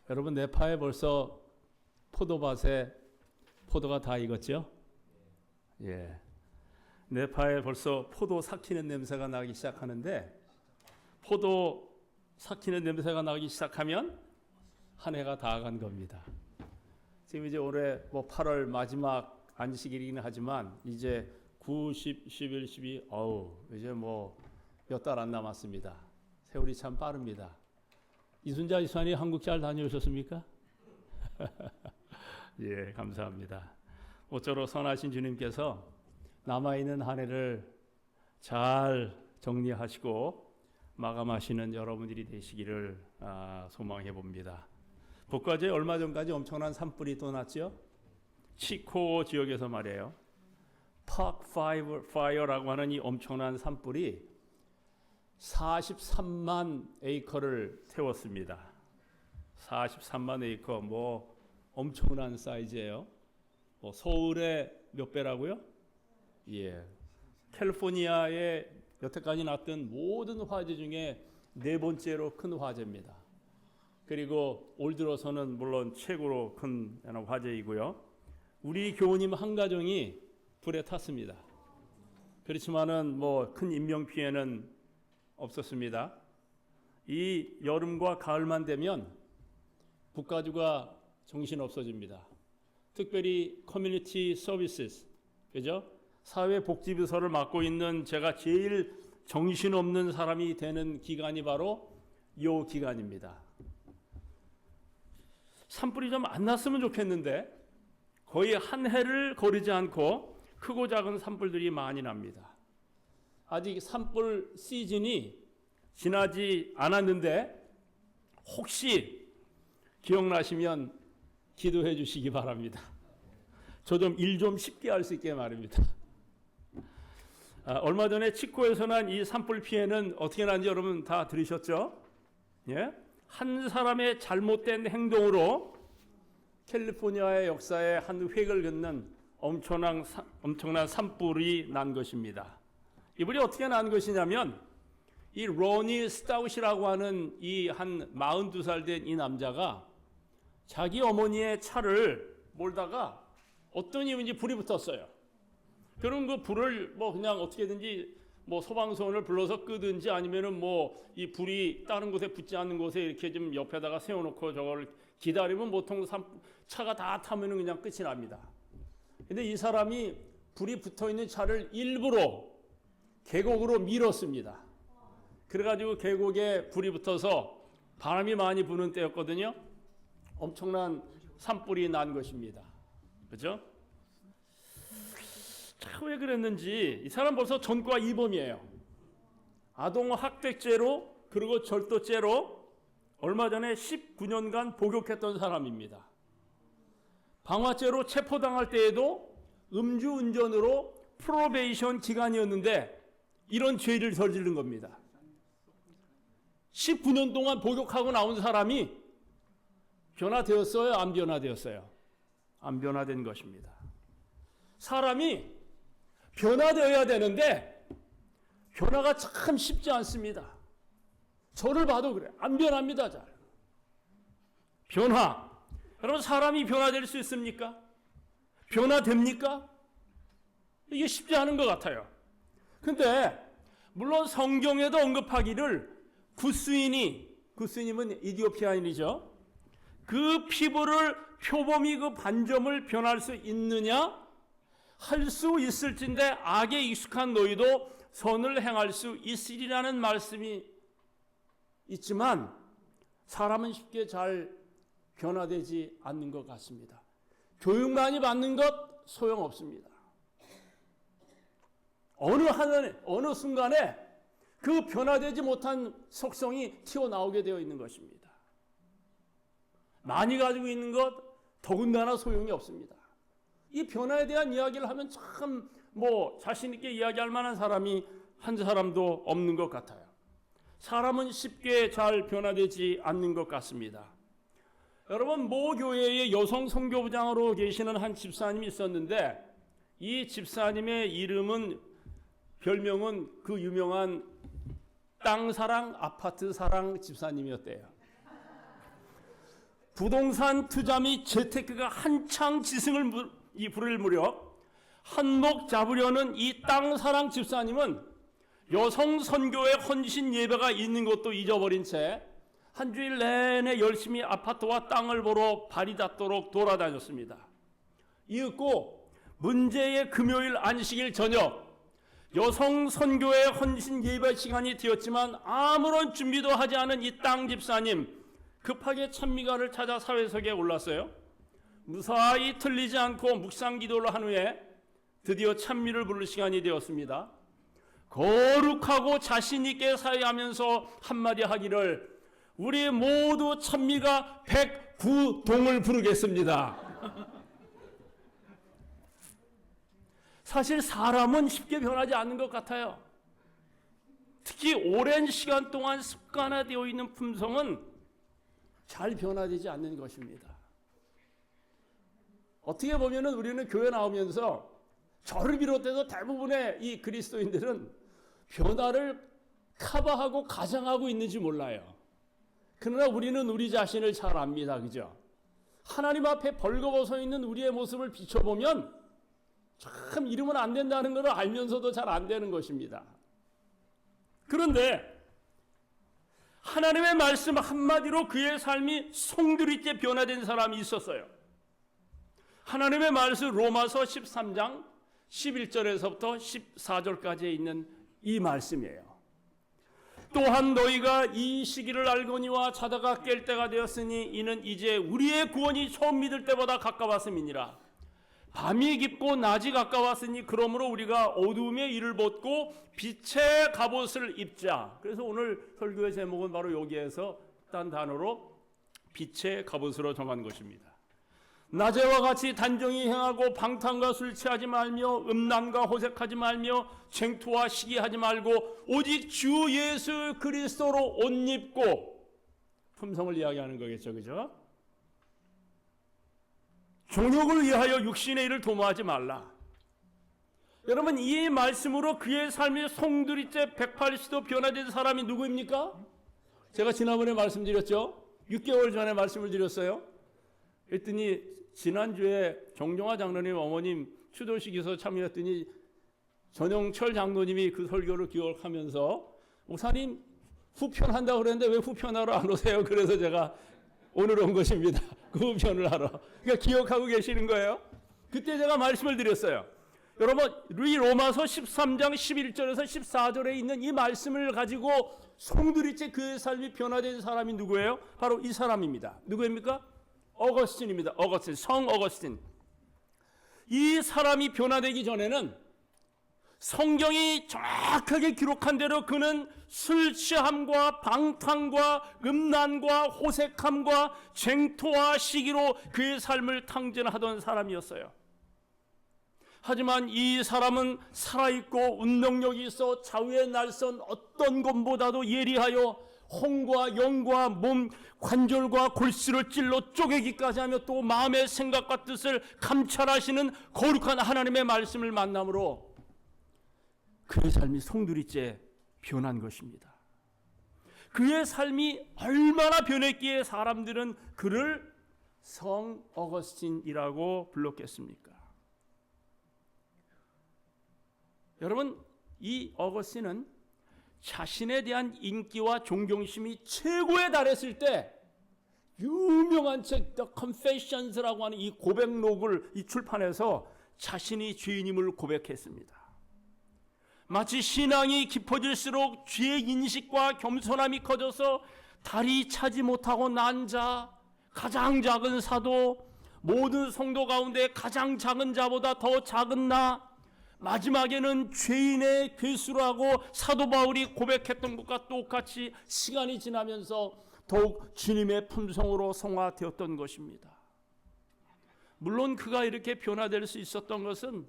여러분 네파에 벌써 포도밭에 포도가 다 익었죠? 예. 네파에 벌써 포도 삭히는 냄새가 나기 시작하는데 포도 삭히는 냄새가 나기 시작하면 한 해가 다 간 겁니다. 지금 이제 올해 뭐 8월 마지막 안식일이긴 하지만 이제 9, 10, 11, 12 이제 뭐 몇 달 안 남았습니다. 세월이 참 빠릅니다. 이순자 이수환이 한국 잘 다녀오셨습니까? 예, 감사합니다. 모쪼록 선하신 주님께서 남아있는 한 해를 잘 정리하시고 마감하시는 여러분들이 되시기를 소망해 봅니다. 북과제 얼마 전까지 엄청난 산불이 또 났죠? 치코 지역에서 말이에요. 파크 파이어라고 하는 이 엄청난 산불이 43만 에이커를 태웠습니다. 43만 에이커, 뭐 엄청난 사이즈예요. 뭐 서울의 몇 배라고요? 예, 캘리포니아에 여태까지 났던 모든 화재 중에 네 번째로 큰 화재입니다. 그리고 올 들어서는 물론 최고로 큰 화재이고요. 우리 교우님 한 가정이 불에 탔습니다. 그렇지만은 뭐 큰 인명 피해는 없었습니다. 이 여름과 가을만 되면 북가주가 정신 없어집니다. 특별히 커뮤니티 서비스, 그죠? 사회복지부서를 맡고 있는 제가 제일 정신없는 사람이 되는 기간이 바로 이 기간입니다. 산불이 좀 안 났으면 좋겠는데 거의 한 해를 거르지 않고 크고 작은 산불들이 많이 납니다. 아직 산불 시즌이 지나지 않았는데 혹시 기억나시면 기도해 주시기 바랍니다. 저 좀 일 좀 쉽게 할 수 있게 말입니다. 얼마 전에 치코에서 난 이 산불 피해는 어떻게 난지 여러분 다 들으셨죠? 예? 한 사람의 잘못된 행동으로 캘리포니아의 역사에 한 획을 긋는 엄청난 산불이 난 것입니다. 이불이 어떻게 난 것이냐면 이 로니 스타웃이라고 하는 이 한 42살 된 이 남자가 자기 어머니의 차를 몰다가 어떤 이유인지 불이 붙었어요. 그럼 그 불을 뭐 그냥 어떻게든지 뭐 소방서원을 불러서 끄든지 아니면은 뭐 이 불이 다른 곳에 붙지 않는 곳에 이렇게 좀 옆에다가 세워놓고 저걸 기다리면 보통 차가 다 타면은 그냥 끝이 납니다. 근데 이 사람이 불이 붙어 있는 차를 일부러 계곡으로 밀었습니다. 그래가지고 계곡에 불이 붙어서 바람이 많이 부는 때였거든요. 엄청난 산불이 난 것입니다. 그죠? 참 왜 그랬는지 이 사람 벌써 전과 2범이에요. 아동학대죄로 그리고 절도죄로 얼마 전에 19년간 복역했던 사람입니다. 방화죄로 체포당할 때에도 음주운전으로 프로베이션 기간이었는데 이런 죄를 저지른 겁니다. 19년 동안 복역하고 나온 사람이 변화되었어요? 안 변화되었어요? 안 변화된 것입니다. 사람이 변화되어야 되는데 변화가 참 쉽지 않습니다. 저를 봐도 그래. 안 변합니다. 잘. 변화. 여러분 사람이 변화될 수 있습니까? 변화됩니까? 이게 쉽지 않은 것 같아요. 근데 물론 성경에도 언급하기를 구스인이면 이디오피아인이죠. 그 피부를 표범이 그 반점을 변할 수 있느냐? 할 수 있을진데 악에 익숙한 너희도 선을 행할 수 있으리라는 말씀이 있지만 사람은 쉽게 잘 변화되지 않는 것 같습니다. 교육 많이 받는 것 소용없습니다. 어느 순간에 그 변화되지 못한 속성이 튀어나오게 되어 있는 것입니다. 많이 가지고 있는 것 더군다나 소용이 없습니다. 이 변화에 대한 이야기를 하면 참 자신 있게 이야기할 만한 사람이 한 사람도 없는 것 같아요. 사람은 쉽게 잘 변화되지 않는 것 같습니다. 여러분 모 교회의 여성 선교부장으로 계시는 한 집사님이 있었는데 이 집사님의 별명은 그 유명한 땅사랑 아파트 사랑 집사님이었대요. 부동산 투자 및 재테크가 한창 지승을 부릴 무렵 한몫 잡으려는 이 땅사랑 집사님은 여성 선교의 헌신 예배가 있는 것도 잊어버린 채 한 주일 내내 열심히 아파트와 땅을 보러 발이 닿도록 돌아다녔습니다. 이윽고 문제의 금요일 안식일 저녁 여성 선교의 헌신 예배 시간이 되었지만 아무런 준비도 하지 않은 이 땅 집사님 급하게 찬미가를 찾아 사회석에 올랐어요. 무사히 틀리지 않고 묵상 기도를 한 후에 드디어 찬미를 부를 시간이 되었습니다. 거룩하고 자신 있게 사회하면서 한마디 하기를 우리 모두 찬미가 109동을 부르겠습니다. 사실 사람은 쉽게 변하지 않는 것 같아요. 특히 오랜 시간 동안 습관화되어 있는 품성은 잘 변화되지 않는 것입니다. 어떻게 보면 우리는 교회 나오면서 저를 비롯해서 대부분의 이 그리스도인들은 변화를 커버하고 가장하고 있는지 몰라요. 그러나 우리는 우리 자신을 잘 압니다. 그죠? 하나님 앞에 벌거벗어 있는 우리의 모습을 비춰보면 참 이러면 안 된다는 걸 알면서도 잘 안 되는 것입니다. 그런데 하나님의 말씀 한마디로 그의 삶이 송두리째 변화된 사람이 있었어요. 하나님의 말씀 로마서 13장 11절에서부터 14절까지에 있는 이 말씀이에요. 또한 너희가 이 시기를 알거니와 자다가 깰 때가 되었으니 이는 이제 우리의 구원이 처음 믿을 때보다 가까웠음이니라. 밤이 깊고 낮이 가까웠으니 그러므로 우리가 어두움의 일을 벗고 빛의 갑옷을 입자. 그래서 오늘 설교의 제목은 바로 여기에서 딴 단어로 빛의 갑옷으로 정한 것입니다. 낮에와 같이 단정히 행하고 방탕과 술 취하지 말며 음란과 호색하지 말며 쟁투와 시기하지 말고 오직 주 예수 그리스도로 옷 입고 품성을 이야기하는 거겠죠. 그죠? 종욕을 위하여 육신의 일을 도모하지 말라. 여러분 이 말씀으로 그의 삶이 송두리째 180도 변화된 사람이 누구입니까? 제가 지난번에 말씀드렸죠. 6개월 전에 말씀을 드렸어요. 그랬더니 지난주에 정종화 장로님 어머님 추도식에서 참여했더니 전영철 장로님이 그 설교를 기억하면서 목사님 후편한다고 그랬는데 왜 후편하러 안 오세요? 그래서 제가 오늘 온 것입니다. 그 후편을 하러. 그러니까 기억하고 계시는 거예요. 그때 제가 말씀을 드렸어요. 여러분 이 로마서 13장 11절에서 14절에 있는 이 말씀을 가지고 송두리째 그의 삶이 변화된 사람이 누구예요? 바로 이 사람입니다. 누구입니까? 어거스틴입니다. 어거스틴, 성 어거스틴. 이 사람이 변화되기 전에는 성경이 정확하게 기록한 대로 그는 술 취함과 방탕과 음란과 호색함과 쟁토와 시기로 그의 삶을 탕진하던 사람이었어요. 하지만 이 사람은 살아있고 운동력이 있어 좌우에 날선 어떤 것보다도 예리하여 혼과 영과 몸, 관절과 골수를 찔러 쪼개기까지 하며 또 마음의 생각과 뜻을 감찰하시는 거룩한 하나님의 말씀을 만남으로 그의 삶이 송두리째 변한 것입니다. 그의 삶이 얼마나 변했기에 사람들은 그를 성 어거스틴이라고 불렀겠습니까? 여러분 이 어거스틴은 자신에 대한 인기와 존경심이 최고에 달했을 때 유명한 책 The Confessions라고 하는 이 고백록을 출판해서 자신이 죄인임을 고백했습니다. 마치 신앙이 깊어질수록 죄의 인식과 겸손함이 커져서 다리 차지 못하고 난 자, 가장 작은 사도, 모든 성도 가운데 가장 작은 자보다 더 작은 나, 마지막에는 죄인의 괴수라고 사도 바울이 고백했던 것과 똑같이 시간이 지나면서 더욱 주님의 품성으로 성화되었던 것입니다. 물론 그가 이렇게 변화될 수 있었던 것은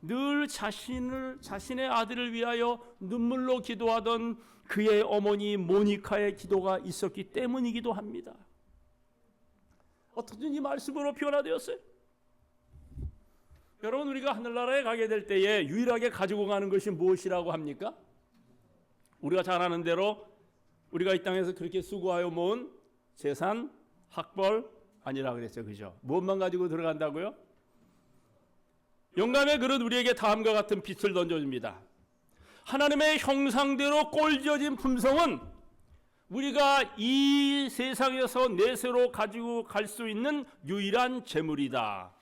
늘 자신의 아들을 위하여 눈물로 기도하던 그의 어머니 모니카의 기도가 있었기 때문이기도 합니다. 어떻든 이 말씀으로 변화되었어요. 여러분 우리가 하늘나라에 가게 될 때에 유일하게 가지고 가는 것이 무엇이라고 합니까? 우리가 잘 아는 대로 우리가 이 땅에서 그렇게 수고하여 모은 재산, 학벌 아니라 그랬죠. 그죠? 무엇만 가지고 들어간다고요? 영감의 그릇 우리에게 다음과 같은 빛을 던져줍니다. 하나님의 형상대로 꼴지어진 품성은 우리가 이 세상에서 내세로 가지고 갈 수 있는 유일한 재물이다.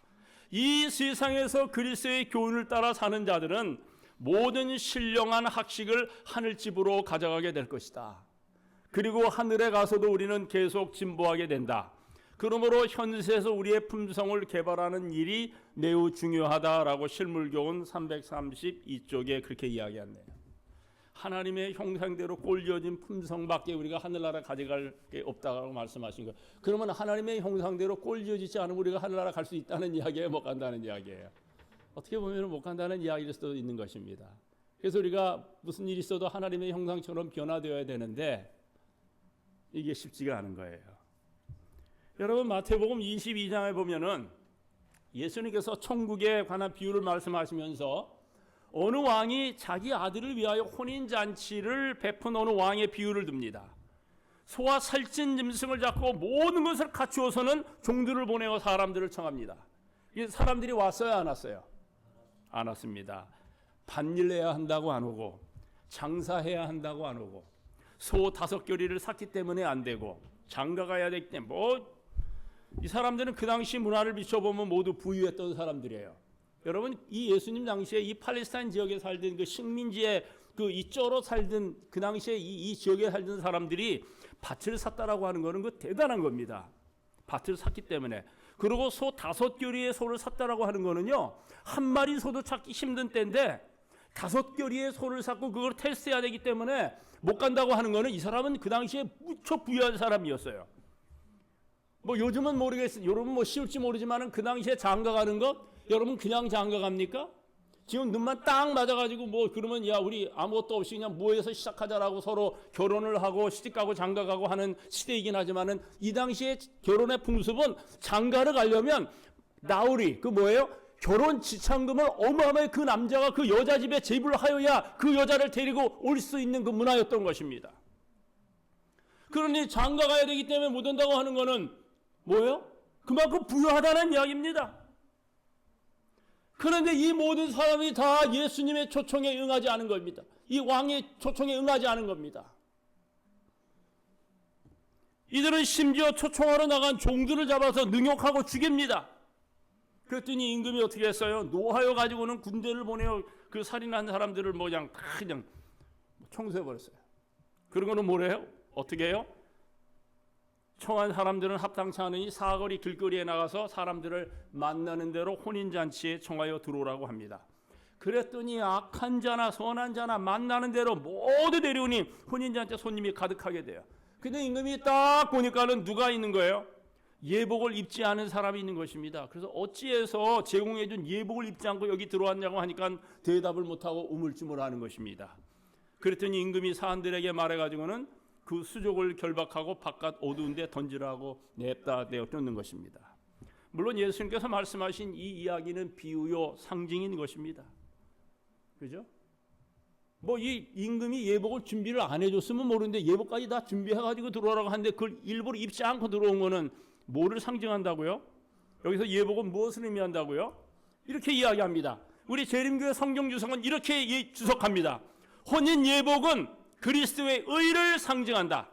이 세상에서 그리스도의 교훈을 따라 사는 자들은 모든 신령한 학식을 하늘집으로 가져가게 될 것이다. 그리고 하늘에 가서도 우리는 계속 진보하게 된다. 그러므로 현세에서 우리의 품성을 개발하는 일이 매우 중요하다라고 실물교훈 332쪽에 그렇게 이야기했네요. 하나님의 형상대로 꼴지어진 품성밖에 우리가 하늘나라 가져갈 게 없다고 말씀하신 거예요. 그러면 하나님의 형상대로 꼴지어지지 않으면 우리가 하늘나라 갈 수 있다는 이야기예요, 못 간다는 이야기예요? 어떻게 보면 못 간다는 이야기일 수도 있는 것입니다. 그래서 우리가 무슨 일이 있어도 하나님의 형상처럼 변화되어야 되는데 이게 쉽지가 않은 거예요. 여러분 마태복음 22장에 보면은 예수님께서 천국에 관한 비유를 말씀하시면서 어느 왕이 자기 아들을 위하여 혼인잔치를 베푼 어느 왕의 비유를 듭니다. 소와 살찐 짐승을 잡고 모든 것을 갖추어서는 종들을 보내어 사람들을 청합니다. 사람들이 왔어요, 안 왔어요? 안 왔습니다. 밭일 해야 한다고 안 오고, 장사해야 한다고 안 오고, 소 5겨리를 샀기 때문에 안 되고, 장가 가야 되기 때문에 이 사람들은 그 당시 문화를 비춰보면 모두 부유했던 사람들이에요. 여러분 이 예수님 당시에 이 팔레스타인 지역에 살던 그 식민지에 이 쪄로 살던 그 당시에 이 지역에 살던 사람들이 밭을 샀다라고 하는 거는 그 대단한 겁니다. 밭을 샀기 때문에. 그리고 소 5겨리의 소를 샀다라고 하는 거는요, 한 마리 소도 찾기 힘든 때인데 5겨리의 소를 샀고 그걸 테스트해야 되기 때문에 못 간다고 하는 거는 이 사람은 그 당시에 무척 부유한 사람이었어요. 요즘은 모르겠어요. 여러분 쉬울지 모르지만은 그 당시에 장가 가는 것 여러분 그냥 장가 갑니까? 지금 눈만 딱 맞아가지고 그러면 야 우리 아무것도 없이 그냥 모여서 시작하자라고 서로 결혼을 하고 시집가고 장가가고 하는 시대이긴 하지만은 이 당시에 결혼의 풍습은 장가를 가려면 나우리 결혼 지참금을 어마어마하게 그 남자가 그 여자 집에 제불하여야 그 여자를 데리고 올 수 있는 그 문화였던 것입니다. 그러니 장가 가야 되기 때문에 못 온다고 하는 거는 뭐예요? 그만큼 부유하다는 이야기입니다. 그런데 이 모든 사람이 다 예수님의 초청에 응하지 않은 겁니다. 이 왕의 초청에 응하지 않은 겁니다. 이들은 심지어 초청하러 나간 종들을 잡아서 능욕하고 죽입니다. 그랬더니 임금이 어떻게 했어요? 노하여 가지고는 군대를 보내어 그 살인한 사람들을 그냥 청소해버렸어요. 그러고는 뭐래요? 어떻게 해요? 청한 사람들은 합당치 않으니 사거리 길거리에 나가서 사람들을 만나는 대로 혼인잔치에 청하여 들어오라고 합니다. 그랬더니 악한 자나 선한 자나 만나는 대로 모두 데려오니 혼인잔치에 손님이 가득하게 돼요. 근데 임금이 딱 보니까는 누가 있는 거예요? 예복을 입지 않은 사람이 있는 것입니다. 그래서 어찌해서 제공해준 예복을 입지 않고 여기 들어왔냐고 하니까 대답을 못하고 우물쭈물하는 것입니다. 그랬더니 임금이 사람들에게 말해가지고는 그 수족을 결박하고 바깥 어두운 데 던지라고 냅다 내어 쫓는 것입니다. 물론 예수님께서 말씀하신 이 이야기는 비유요 상징인 것입니다. 그죠? 이 임금이 예복을 준비를 안 해줬으면 모르는데 예복까지 다 준비해가지고 들어오라고 하는데 그걸 일부러 입지 않고 들어온 거는 뭐를 상징한다고요? 여기서 예복은 무엇을 의미한다고요? 이렇게 이야기합니다. 우리 재림교회 성경주석은 이렇게 주석합니다. 혼인 예복은 그리스도의 의를 상징한다.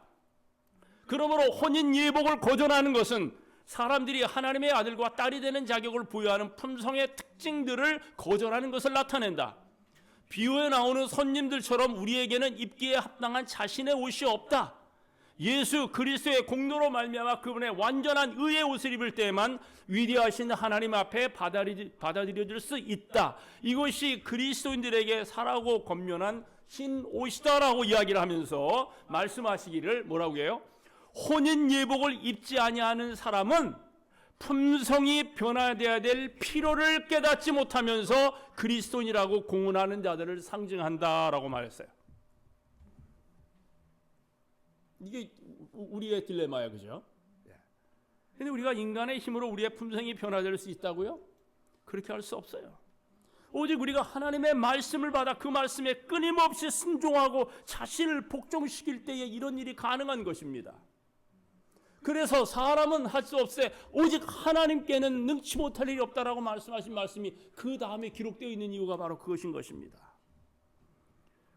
그러므로 혼인 예복을 거절하는 것은 사람들이 하나님의 아들과 딸이 되는 자격을 부여하는 품성의 특징들을 거절하는 것을 나타낸다. 비유에 나오는 손님들처럼 우리에게는 입기에 합당한 자신의 옷이 없다. 예수 그리스도의 공로로 말미암아 그분의 완전한 의의 옷을 입을 때에만 위대하신 하나님 앞에 받아들여질 수 있다. 이것이 그리스도인들에게 사라고 권면한 흰 옷이다라고 이야기를 하면서 말씀하시기를 뭐라고 해요? 혼인 예복을 입지 아니하는 사람은 품성이 변화되어야 될 필요를 깨닫지 못하면서 그리스도인이라고 공언하는 자들을 상징한다라고 말했어요. 이게 우리의 딜레마야, 그죠? 근데 우리가 인간의 힘으로 우리의 품성이 변화될 수 있다고요? 그렇게 할 수 없어요. 오직 우리가 하나님의 말씀을 받아 그 말씀에 끊임없이 순종하고 자신을 복종시킬 때에 이런 일이 가능한 것입니다. 그래서 사람은 할 수 없세 오직 하나님께는 능치 못할 일이 없다라고 말씀하신 말씀이 그 다음에 기록되어 있는 이유가 바로 그것인 것입니다.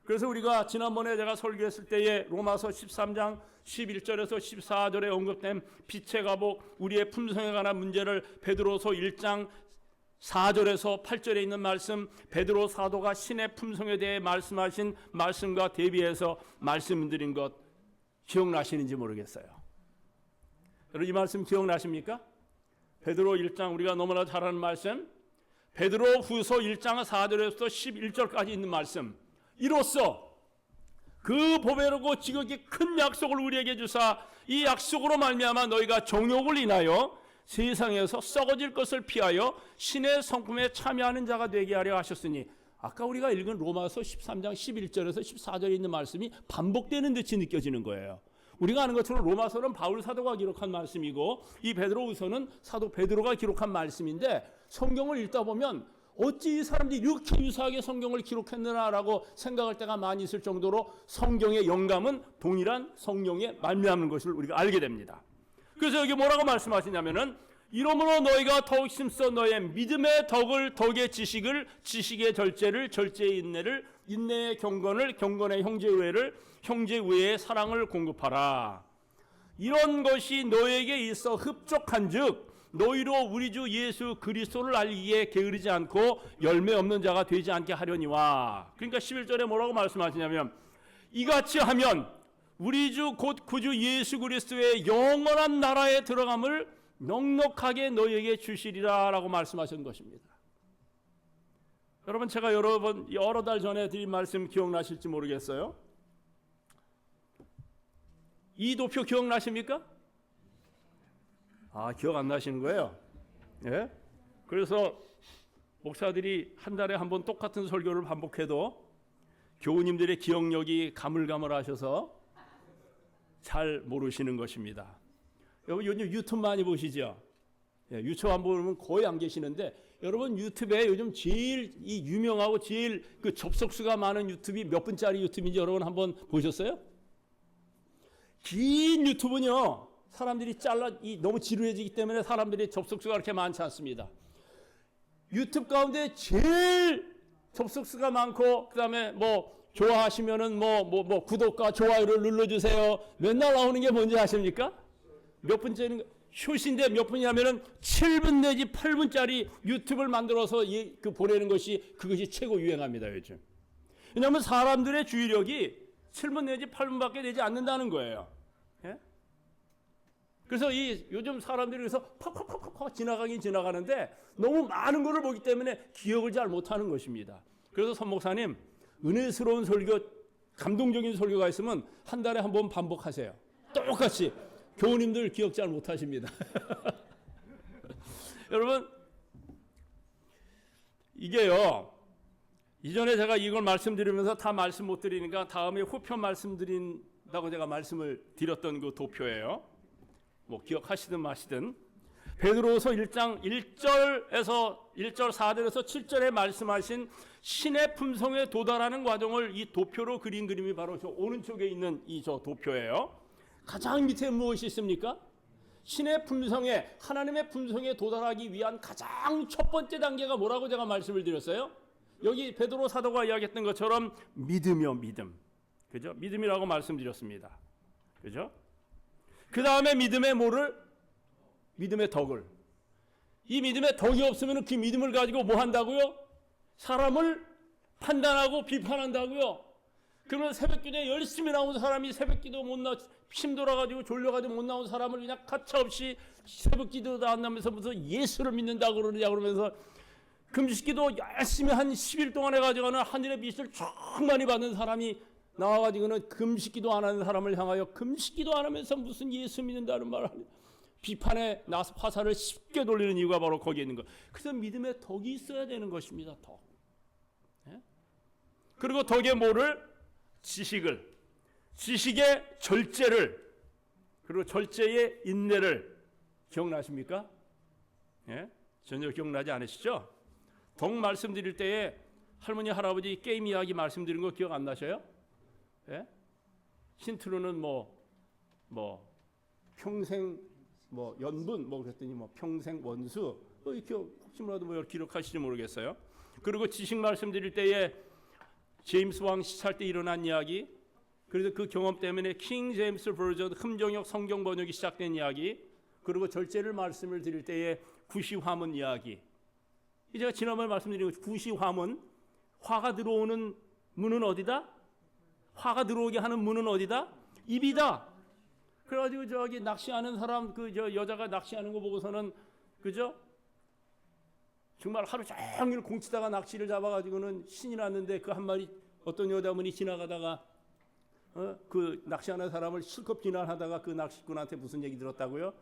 그래서 우리가 지난번에 제가 설교했을 때에 로마서 13장 11절에서 14절에 언급된 빛의 갑옷, 우리의 품성에 관한 문제를 베드로서 1장 4절에서 8절에 있는 말씀, 베드로 사도가 신의 품성에 대해 말씀하신 말씀과 대비해서 말씀드린 것 기억나시는지 모르겠어요. 여러분 이 말씀 기억나십니까? 베드로 1장 우리가 너무나 잘 아는 말씀, 베드로 후서 1장 4절에서 11절까지 있는 말씀, 이로써 그 보배롭고 지극히 큰 약속을 우리에게 주사 이 약속으로 말미암아 너희가 정욕을 인하여 세상에서 썩어질 것을 피하여 신의 성품에 참여하는 자가 되게 하려 하셨으니, 아까 우리가 읽은 로마서 13장 11절에서 14절에 있는 말씀이 반복되는 듯이 느껴지는 거예요. 우리가 아는 것처럼 로마서는 바울 사도가 기록한 말씀이고 이 베드로후서는 사도 베드로가 기록한 말씀인데, 성경을 읽다 보면 어찌 이 사람들이 이렇게 유사하게 성경을 기록했느냐라고 생각할 때가 많이 있을 정도로 성경의 영감은 동일한 성령에 말미암는 것을 우리가 알게 됩니다. 그래서 여기 뭐라고 말씀하시냐면은, 이러므로 너희가 더욱 힘써 너의 믿음의 덕을 덕의 지식을, 지식의 절제를, 절제의 인내를, 인내의 경건을, 경건의 형제우애를, 형제우애의 사랑을 공급하라. 이런 것이 너에게 있어 흡족한즉 너희로 우리 주 예수 그리스도를 알기에 게으르지 않고 열매 없는 자가 되지 않게 하려니와. 그러니까 11절에 뭐라고 말씀하시냐면, 이같이 하면 우리 주 곧 구주 예수 그리스도의 영원한 나라에 들어감을 넉넉하게 너희에게 주시리라 라고 말씀하신 것입니다. 여러분 제가 여러 달 전에 드린 말씀 기억나실지 모르겠어요. 이 도표 기억나십니까? 기억 안 나시는 거예요? 예? 그래서 목사들이 한 달에 한 번 똑같은 설교를 반복해도 교우님들의 기억력이 가물가물하셔서 잘 모르시는 것입니다. 여러분 요즘 유튜브 많이 보시죠? 예, 유튜브 안 보면 거의 안 계시는데, 여러분 유튜브에 요즘 제일 유명하고 제일 그 접속수가 많은 유튜브이 몇 분짜리 유튜브인지 여러분 한번 보셨어요? 긴 유튜브는요, 사람들이 너무 지루해지기 때문에 사람들이 접속수가 그렇게 많지 않습니다. 유튜브 가운데 제일 접속수가 많고, 그 다음에 좋아하시면은 구독과 좋아요를 눌러주세요. 맨날 나오는 게 뭔지 아십니까? 몇 분짜리, 숏인데 몇 분이냐면은 7분 내지 8분짜리 유튜브를 만들어서 보내는 그것이 최고 유행합니다, 요즘. 왜냐하면 사람들의 주의력이 7분 내지 8분밖에 되지 않는다는 거예요. 예? 그래서 요즘 사람들이 그래서 팍팍팍팍 지나가는데 너무 많은 것을 보기 때문에 기억을 잘 못하는 것입니다. 그래서 선 목사님, 은혜스러운 설교, 감동적인 설교가 있으면 한 달에 한 번 반복하세요. 똑같이. 교우님들 기억 잘 못하십니다. 여러분 이게요, 이전에 제가 이걸 말씀드리면서 다 말씀 못 드리니까 다음에 후편 말씀드린다고 제가 말씀을 드렸던 그 도표예요. 기억하시든 마시든 베드로서 1장 1절에서 1절 4절에서 7절에 말씀하신 신의 품성에 도달하는 과정을 이 도표로 그린 그림이 바로 저 오른쪽에 있는 저 도표예요. 가장 밑에 무엇이 있습니까? 신의 품성에, 하나님의 품성에 도달하기 위한 가장 첫 번째 단계가 뭐라고 제가 말씀을 드렸어요? 여기 베드로 사도가 이야기했던 것처럼 믿음이요, 믿음. 그죠? 믿음이라고 말씀드렸습니다. 그죠? 그 다음에 믿음의 뭐를? 믿음의 덕을. 이 믿음의 덕이 없으면 그 믿음을 가지고 뭐 한다고요? 사람을 판단하고 비판한다고요. 그러면 새벽기도에 열심히 나온 사람이 새벽기도 못 나, 힘들어가지고 졸려가지고 못 나온 사람을 그냥 가차없이 새벽기도도 안 나면서 무슨 예수를 믿는다 그러느냐 그러면서 금식기도 열심히 한 10일 동안 해가지고는 하늘의 빛을 쭉 많이 받는 사람이 나와가지고는 금식기도 안 하는 사람을 향하여 금식기도 안 하면서 무슨 예수 믿는다는 말을 하는, 비판에 나서 화살을 쉽게 돌리는 이유가 바로 거기에 있는 것. 그래서 믿음의 덕이 있어야 되는 것입니다. 덕. 예? 그리고 덕의 뭐를? 지식을, 지식의 절제를, 그리고 절제의 인내를. 기억나십니까? 예? 전혀 기억나지 않으시죠? 덕 말씀드릴 때에 할머니 할아버지 게임 이야기 말씀드린 거 기억 안 나셔요? 예? 힌트로는 평생 뭐 연분 뭐 그랬더니 뭐 평생 원수 이렇게 혹시 뭐라도 뭐 기록하실지 모르겠어요. 그리고 지식 말씀드릴 때에 제임스 왕 시찰 때 일어난 이야기, 그래서 그 경험 때문에 킹 제임스 버전 흠정역 성경 번역이 시작된 이야기, 그리고 절제를 말씀을 드릴 때에 구시화문 이야기. 제가 지난번에 말씀드린 구시화문, 화가 들어오는 문은 어디다? 화가 들어오게 하는 문은 어디다? 입이다. 그래가지고 저기 낚시하는 사람 여자가 낚시하는 거 보고서는 그죠? 정말 하루 종일 공치다가 낚시를 잡아가지고는 신이 났는데 그 한 마리 어떤 여자분이 지나가다가 그 낚시하는 사람을 실컷 비난하다가 그 낚시꾼한테 무슨 얘기 들었다고요?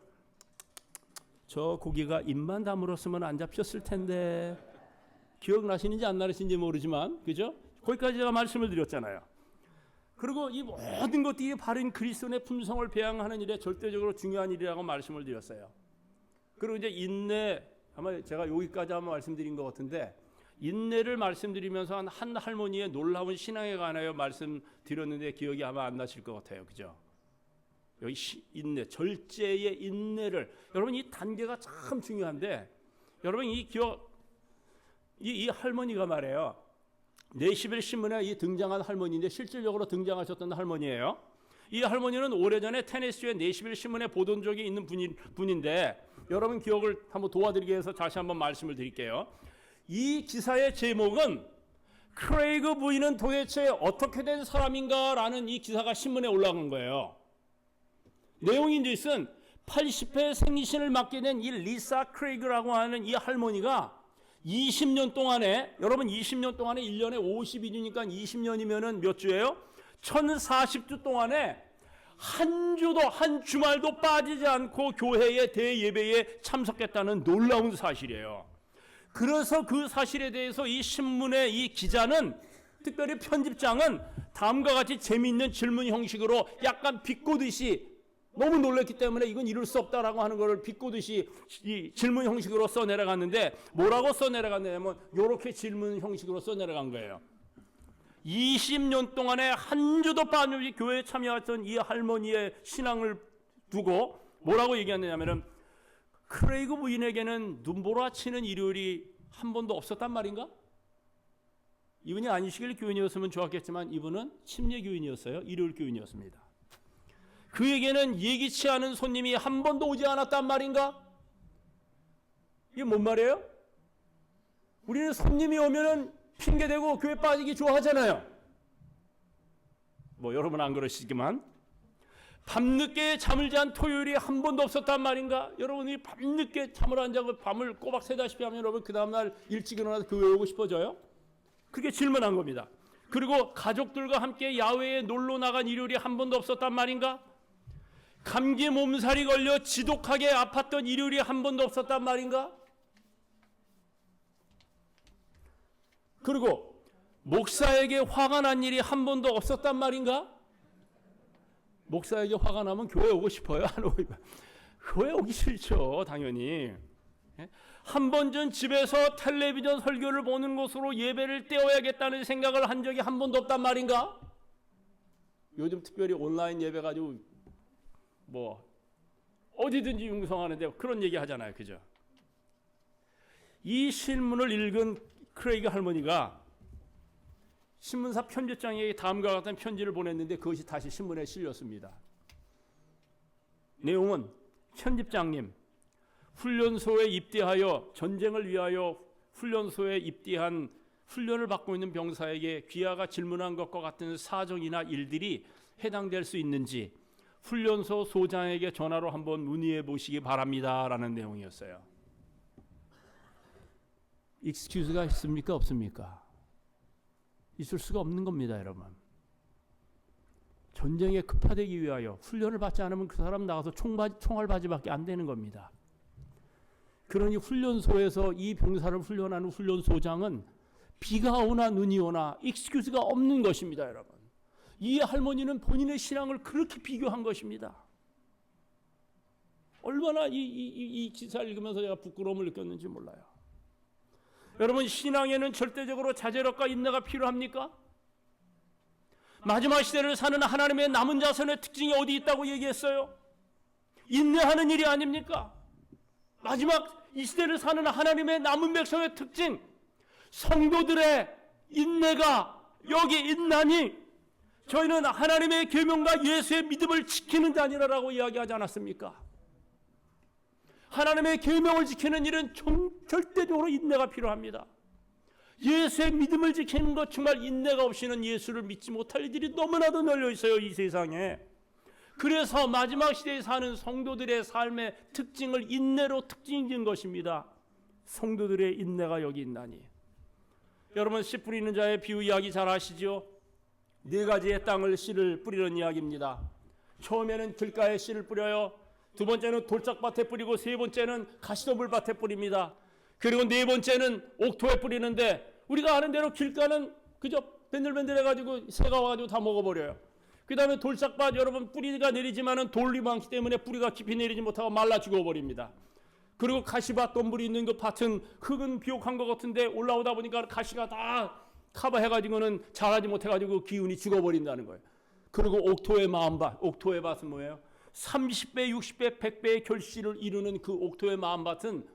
저 고기가 입만 다물었으면 안 잡혔을 텐데. 기억나시는지 안 나시는지 모르지만 그죠? 거기까지 제가 말씀을 드렸잖아요. 그리고 이 모든 것들이 바른 그리스도의 품성을 배양하는 일에 절대적으로 중요한 일이라고 말씀을 드렸어요. 그리고 이제 인내, 아마 제가 여기까지 한번 말씀드린 것 같은데, 인내를 말씀드리면서 한 할머니의 놀라운 신앙에 관하여 말씀드렸는데 기억이 아마 안 나실 것 같아요. 그죠? 여기 인내, 절제의 인내를, 여러분 이 단계가 참 중요한데, 여러분 이 할머니가 말해요. 네시벨 신문에 이 등장한 할머니인데 실질적으로 등장하셨던 할머니예요. 이 할머니는 오래전에 테네시주의 네시벨 신문에 보던 적이 있는 분인데, 여러분 기억을 한번 도와드리기 위해서 다시 한번 말씀을 드릴게요. 이 기사의 제목은 크레이그 부인은 도대체 어떻게 된 사람인가라는 이 기사가 신문에 올라간 거예요. 내용인즉슨 80회 생리신을 맡게 된 이 리사 크레이그라고 하는 이 할머니가 20년 동안에, 여러분 20년 동안에 1년에 52주니까 20년이면은 몇 주예요? 1040주 동안에 한 주도 한 주말도 빠지지 않고 교회의 대예배에 참석했다는 놀라운 사실이에요. 그래서 그 사실에 대해서 이 신문의 이 기자는, 특별히 편집장은 다음과 같이 재미있는 질문 형식으로 약간 비꼬듯이, 너무 놀랐기 때문에 이건 이룰 수 없다라고 하는 것을 비꼬듯이 이 질문 형식으로 써내려갔는데, 뭐라고 써내려갔냐면 이렇게 질문 형식으로 써내려간 거예요. 20년 동안에 한 주도 빠짐없이 교회에 참여했던 이 할머니의 신앙을 두고 뭐라고 얘기했느냐면은, 크레이그 부인에게는 눈보라 치는 일요일이 한 번도 없었단 말인가? 이분이 안식일 교인이었으면 좋았겠지만 이분은 침례 교인이었어요. 일요일 교인이었습니다. 그에게는 예기치 않은 손님이 한 번도 오지 않았단 말인가? 이게 뭔 말이에요? 우리는 손님이 오면은 핑계대고 교회 빠지기 좋아하잖아요. 뭐 여러분 안 그러시지만, 밤늦게 잠을 잔 토요일이 한 번도 없었단 말인가? 여러분이 밤늦게 잠을 안 자고 밤을 꼬박 새다시피 하면 여러분 그 다음날 일찍 일어나서 교회 오고 싶어져요? 그렇게 질문한 겁니다. 그리고 가족들과 함께 야외에 놀러 나간 일요일이 한 번도 없었단 말인가? 감기 몸살이 걸려 지독하게 아팠던 일요일이 한 번도 없었단 말인가? 그리고 목사에게 화가 난 일이 한 번도 없었단 말인가? 목사에게 화가 나면 교회 오고 싶어요? 안 오고? 교회 오기 싫죠, 당연히. 한 번 전 집에서 텔레비전 설교를 보는 것으로 예배를 떼어야겠다는 생각을 한 적이 한 번도 없단 말인가? 요즘 특별히 온라인 예배 가지고 뭐 어디든지 융성하는데 그런 얘기 하잖아요, 그죠? 이 신문을 읽은 크레이그 할머니가 신문사 편집장에게 다음과 같은 편지를 보냈는데 그것이 다시 신문에 실렸습니다. 내용은, 편집장님, 훈련소에 입대하여 전쟁을 위하여 훈련소에 입대한 훈련을 받고 있는 병사에게 귀하가 질문한 것과 같은 사정이나 일들이 해당될 수 있는지 훈련소 소장에게 전화로 한번 문의해 보시기 바랍니다 라는 내용이었어요. 익스큐즈가 있습니까? 없습니까? 있을 수가 없는 겁니다, 여러분. 전쟁에 급파되기 위하여 훈련을 받지 않으면 그 사람 나가서 총알바지밖에 안 되는 겁니다. 그러니 훈련소에서 이 병사를 훈련하는 훈련소장은 비가 오나 눈이 오나 익스큐즈가 없는 것입니다, 여러분. 이 할머니는 본인의 신앙을 그렇게 비교한 것입니다. 얼마나 이 기사를 읽으면서 제가 부끄러움을 느꼈는지 몰라요. 여러분, 신앙에는 절대적으로 자제력과 인내가 필요합니까? 마지막 시대를 사는 하나님의 남은 자손의 특징이 어디 있다고 얘기했어요? 인내하는 일이 아닙니까? 마지막 이 시대를 사는 하나님의 남은 백성의 특징, 성도들의 인내가 여기 있나니 저희는 하나님의 계명과 예수의 믿음을 지키는 자니라라고 이야기하지 않았습니까? 하나님의 계명을 지키는 일은 절대적으로 인내가 필요합니다. 예수의 믿음을 지키는 것, 정말 인내가 없이는 예수를 믿지 못할 이들이 너무나도 널려 있어요, 이 세상에. 그래서 마지막 시대에 사는 성도들의 삶의 특징을 인내로 특징진 것입니다. 성도들의 인내가 여기 있나니. 여러분, 씨 뿌리는 자의 비유 이야기 잘 아시죠? 4가지의 땅을 씨를 뿌리는 이야기입니다. 처음에는 길가에 씨를 뿌려요. 두 번째는 돌짝밭에 뿌리고, 세 번째는 가시덤불밭에 뿌립니다. 그리고 네 번째는 옥토에 뿌리는데, 우리가 아는 대로 길가는 그저 밴들밴들해가지고 새가 와가지고 다 먹어버려요. 그 다음에 돌짝밭, 여러분 뿌리가 내리지만은 돌이 많기 때문에 뿌리가 깊이 내리지 못하고 말라 죽어버립니다. 그리고 가시밭, 덤불이 있는 그 밭은 흙은 비옥한 것 같은데 올라오다 보니까 가시가 다 커버해가지고는 자라지 못해가지고 기운이 죽어버린다는 거예요. 그리고 옥토의 마음밭, 옥토의 밭은 뭐예요? 30배, 60배, 100배의 결실을 이루는 그 옥토의 마음밭은,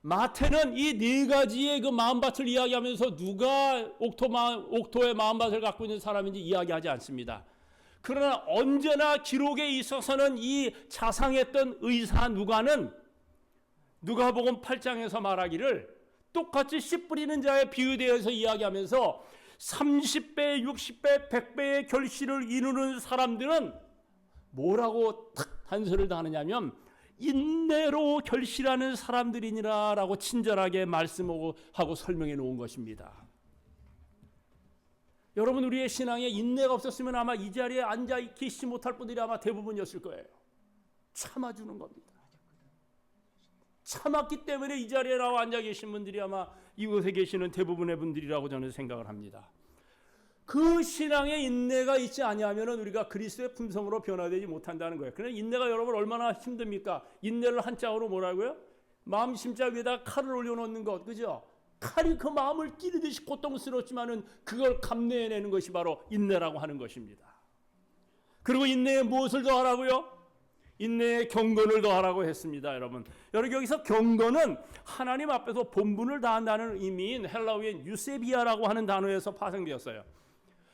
마태는 이 4가지의 그 마음밭을 이야기하면서 누가 옥토의 마음밭을 갖고 있는 사람인지 이야기하지 않습니다. 그러나 언제나 기록에 있어서는 이 자상했던 의사 누가는 누가복음 8장에서 말하기를 똑같이 씨 뿌리는 자의 비유에 대해서 이야기하면서 30배, 60배, 100배의 결실을 이루는 사람들은 뭐라고 탁 단서를 다하느냐면 인내로 결실하는 사람들이니라 라고 친절하게 말씀하고 설명해 놓은 것입니다. 여러분, 우리의 신앙에 인내가 없었으면 아마 이 자리에 앉아 계시지 못할 분들이 아마 대부분이었을 거예요. 참아주는 겁니다. 참았기 때문에 이 자리에 나와 앉아 계신 분들이 아마 이곳에 계시는 대부분의 분들이라고 저는 생각을 합니다. 그 신앙에 인내가 있지 아니하면 우리가 그리스도의 품성으로 변화되지 못한다는 거예요. 그러나 인내가 여러분 얼마나 힘듭니까? 인내를 한자어로 뭐라고요? 마음 심자 위에다 칼을 올려놓는 것, 그죠? 칼이 그 마음을 찌르듯이 고통스럽지만은 그걸 감내해내는 것이 바로 인내라고 하는 것입니다. 그리고 인내에 무엇을 더하라고요? 인내에 경건을 더하라고 했습니다, 여러분. 여기서 경건은 하나님 앞에서 본분을 다한다는 의미인 헬라어인 유세비아라고 하는 단어에서 파생되었어요.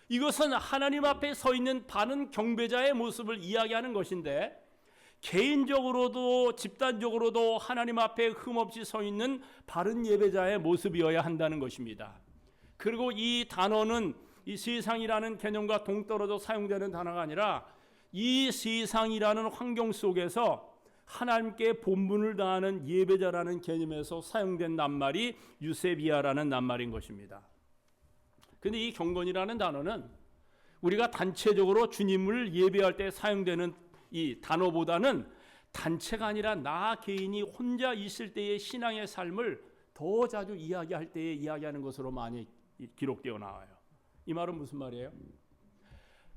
이것은 하나님 앞에 서 있는 바른 경배자의 모습을 이야기하는 것인데, 개인적으로도 집단적으로도 하나님 앞에 흠없이 서 있는 바른 예배자의 모습이어야 한다는 것입니다. 그리고 이 단어는 이 세상이라는 개념과 동떨어져 사용되는 단어가 아니라 이 세상이라는 환경 속에서 하나님께 본분을 다하는 예배자라는 개념에서 사용된 낱말이 유세비아라는 낱말인 것입니다. 그런데 이 경건이라는 단어는 우리가 단체적으로 주님을 예배할 때 사용되는 이 단어보다는 단체가 아니라 나 개인이 혼자 있을 때의 신앙의 삶을 더 자주 이야기할 때에 이야기하는 것으로 많이 기록되어 나와요. 이 말은 무슨 말이에요?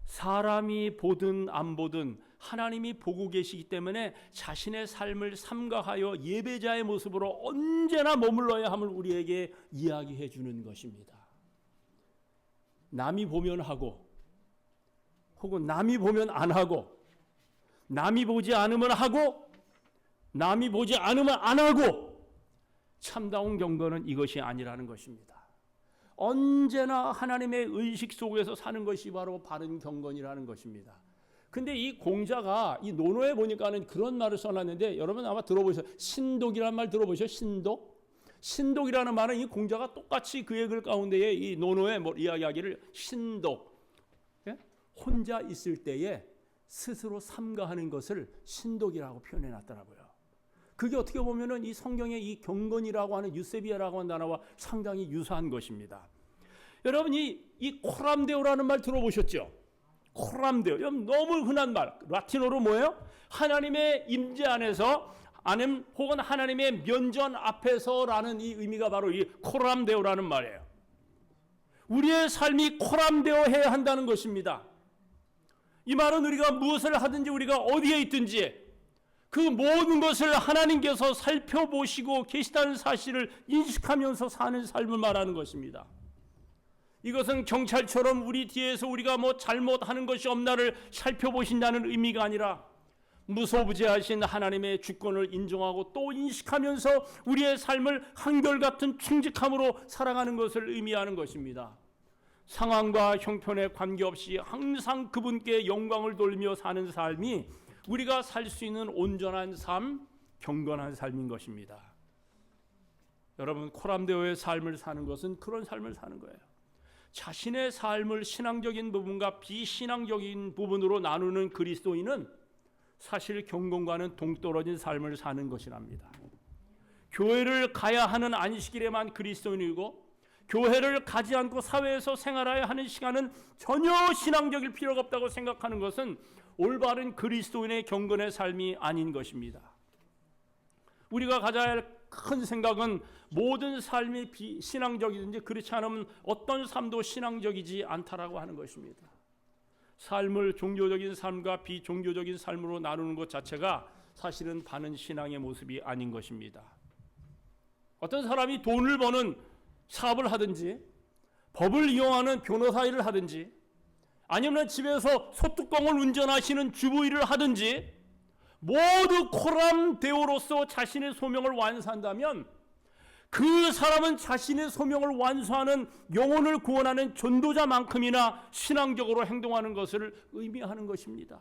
사람이 보든 안 보든 하나님이 보고 계시기 때문에 자신의 삶을 삼가하여 예배자의 모습으로 언제나 머물러야 함을 우리에게 이야기해 주는 것입니다. 남이 보면 하고, 혹은 남이 보면 안 하고, 남이 보지 않으면 하고, 남이 보지 않으면 안 하고, 참다운 경건은 이것이 아니라는 것입니다. 언제나 하나님의 의식 속에서 사는 것이 바로 바른 경건이라는 것입니다. 근데 이 공자가 이 논어에 보니까는 그런 말을 써놨는데, 여러분 아마 들어보셨어요. 신독이라는 말 들어보셨어요? 신독? 신독이라는 말은 이 공자가 똑같이 그의 글 가운데에 이 논어에 이야기하기를 신독, 혼자 있을 때에 스스로 삼가하는 것을 신독이라고 표현해 놨더라고요. 그게 어떻게 보면은 이 성경의 이 경건이라고 하는 유세비아라고 하는 단어와 상당히 유사한 것입니다. 여러분 이 코람데오라는 말 들어보셨죠? 코람데오, 너무 흔한 말. 라틴어로 뭐예요? 하나님의 임재 안에서, 아님 혹은 하나님의 면전 앞에서라는 이 의미가 바로 이 코람데오라는 말이에요. 우리의 삶이 코람데오해야 한다는 것입니다. 이 말은 우리가 무엇을 하든지, 우리가 어디에 있든지 그 모든 것을 하나님께서 살펴보시고 계시다는 사실을 인식하면서 사는 삶을 말하는 것입니다. 이것은 경찰처럼 우리 뒤에서 우리가 잘못하는 것이 없나를 살펴보신다는 의미가 아니라 무소부재하신 하나님의 주권을 인정하고 또 인식하면서 우리의 삶을 한결같은 충직함으로 살아가는 것을 의미하는 것입니다. 상황과 형편에 관계없이 항상 그분께 영광을 돌리며 사는 삶이 우리가 살 수 있는 온전한 삶, 경건한 삶인 것입니다. 여러분, 코람데오의 삶을 사는 것은 그런 삶을 사는 거예요. 자신의 삶을 신앙적인 부분과 비신앙적인 부분으로 나누는 그리스도인은 사실 경건과는 동떨어진 삶을 사는 것이랍니다. 교회를 가야 하는 안식일에만 그리스도인이고 교회를 가지 않고 사회에서 생활해야 하는 시간은 전혀 신앙적일 필요가 없다고 생각하는 것은 올바른 그리스도인의 경건의 삶이 아닌 것입니다. 우리가 가져야 할 큰 생각은 모든 삶이 비신앙적이든지 그렇지 않으면 어떤 삶도 신앙적이지 않다라고 하는 것입니다. 삶을 종교적인 삶과 비종교적인 삶으로 나누는 것 자체가 사실은 바른 신앙의 모습이 아닌 것입니다. 어떤 사람이 돈을 버는 사업을 하든지 법을 이용하는 변호사 일을 하든지 아니면 집에서 소뚜껑을 운전하시는 주부 일을 하든지 모두 코람데오로서 자신의 소명을 완수한다면 그 사람은 자신의 소명을 완수하는 영혼을 구원하는 전도자만큼이나 신앙적으로 행동하는 것을 의미하는 것입니다.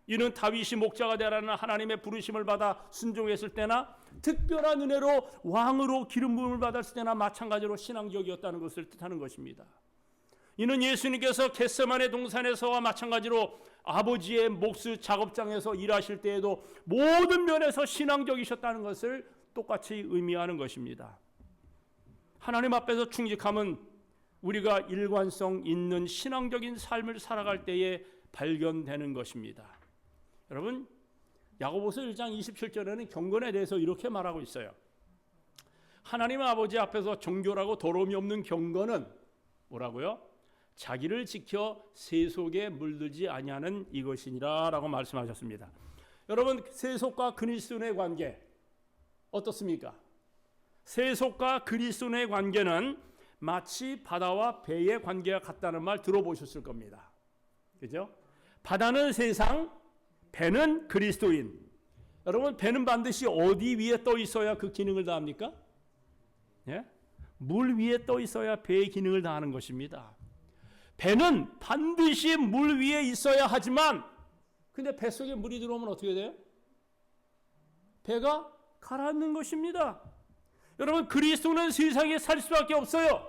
이는 다윗이 목자가 되라는 하나님의 부르심을 받아 순종했을 때나 특별한 은혜로 왕으로 기름 부음을 받았을 때나 마찬가지로 신앙적이었다는 것을 뜻하는 것입니다. 이는 예수님께서 겟세마네 동산에서와 마찬가지로 아버지의 몫의 작업장에서 일하실 때에도 모든 면에서 신앙적이셨다는 것을 똑같이 의미하는 것입니다. 하나님 앞에서 충직함은 우리가 일관성 있는 신앙적인 삶을 살아갈 때에 발견되는 것입니다. 여러분, 야고보서 1장 27절에는 경건에 대해서 이렇게 말하고 있어요. 하나님 아버지 앞에서 정결하고 더러움이 없는 경건은 뭐라고요? 자기를 지켜 세속에 물들지 아니하는 이것이니라 라고 말씀하셨습니다. 여러분, 세속과 그리스도의 관계 어떻습니까? 세속과 그리스도의 관계는 마치 바다와 배의 관계가 같다는 말 들어보셨을 겁니다. 그죠? 바다는 세상, 배는 그리스도인. 여러분, 배는 반드시 어디 위에 떠 있어야 그 기능을 다합니까? 예? 물 위에 떠 있어야 배의 기능을 다하는 것입니다. 배는 반드시 물 위에 있어야 하지만 근데 뱃속에 물이 들어오면 어떻게 돼요? 배가 가라앉는 것입니다. 여러분, 그리스도는 세상에 살 수밖에 없어요.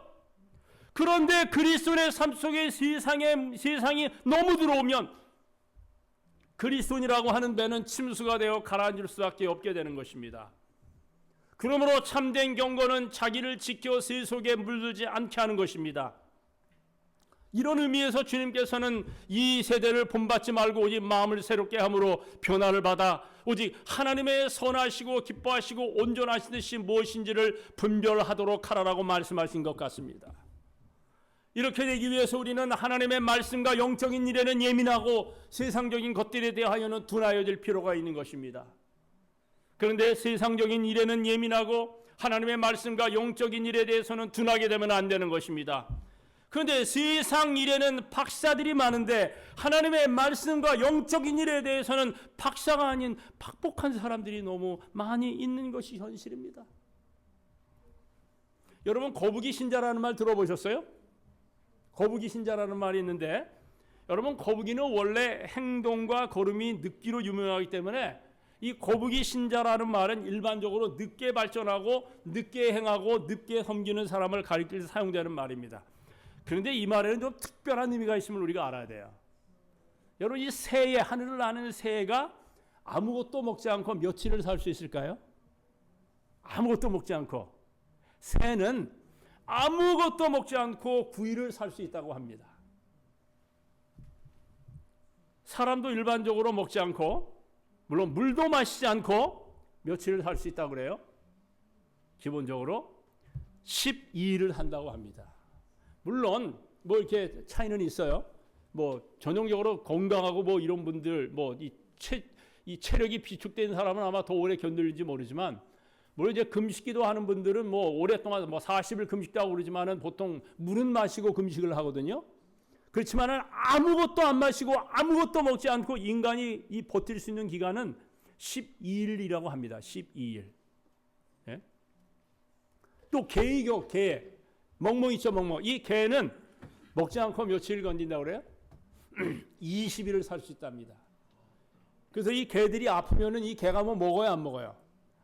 그런데 그리스도의 삶 속에 세상이 너무 들어오면 그리스도인이라고 하는 배는 침수가 되어 가라앉을 수밖에 없게 되는 것입니다. 그러므로 참된 경건은 자기를 지켜 세속에 물들지 않게 하는 것입니다. 이런 의미에서 주님께서는 이 세대를 본받지 말고 오직 마음을 새롭게 함으로 변화를 받아 오직 하나님의 선하시고 기뻐하시고 온전하신 듯이 무엇인지를 분별하도록 하라라고 말씀하신 것 같습니다. 이렇게 되기 위해서 우리는 하나님의 말씀과 영적인 일에는 예민하고 세상적인 것들에 대하여는 둔하여질 필요가 있는 것입니다. 그런데 세상적인 일에는 예민하고 하나님의 말씀과 영적인 일에 대해서는 둔하게 되면 안 되는 것입니다. 그런데 세상 일에는 박사들이 많은데 하나님의 말씀과 영적인 일에 대해서는 박사가 아닌 박복한 사람들이 너무 많이 있는 것이 현실입니다. 여러분, 거북이 신자라는 말 들어보셨어요? 거북이 신자라는 말이 있는데 여러분, 거북이는 원래 행동과 걸음이 늦기로 유명하기 때문에 이 거북이 신자라는 말은 일반적으로 늦게 발전하고 늦게 행하고 늦게 섬기는 사람을 가리킬 때 사용되는 말입니다. 그런데 이 말에는 좀 특별한 의미가 있음을 우리가 알아야 돼요. 여러분, 이 새에, 하늘을 나는 새가 아무것도 먹지 않고 며칠을 살 수 있을까요? 아무것도 먹지 않고. 새는 아무것도 먹지 않고 9일을 살 수 있다고 합니다. 사람도 일반적으로 먹지 않고 물론 물도 마시지 않고 며칠을 살 수 있다고 그래요. 기본적으로 12일을 한다고 합니다. 물론 뭐 이렇게 차이는 있어요. 뭐 전형적으로 건강하고 뭐 이런 분들 뭐 이 체력이 비축된 사람은 아마 더 오래 견딜지 모르지만 물론 이제 금식기도 하는 분들은 뭐 오랫동안 뭐 40일 금식도 하고 그러지만은 보통 물은 마시고 금식을 하거든요. 그렇지만 아무것도 안 마시고 아무것도 먹지 않고 인간이 이 버틸 수 있는 기간은 12일이라고 합니다. 12일. 예? 또 개이교, 개. 멍멍 있죠, 멍멍. 이 개는 먹지 않고 며칠 건진다고 그래요? 20일을 살 수 있답니다. 그래서 이 개들이 아프면은 이 개가 뭐 먹어요, 안 먹어요?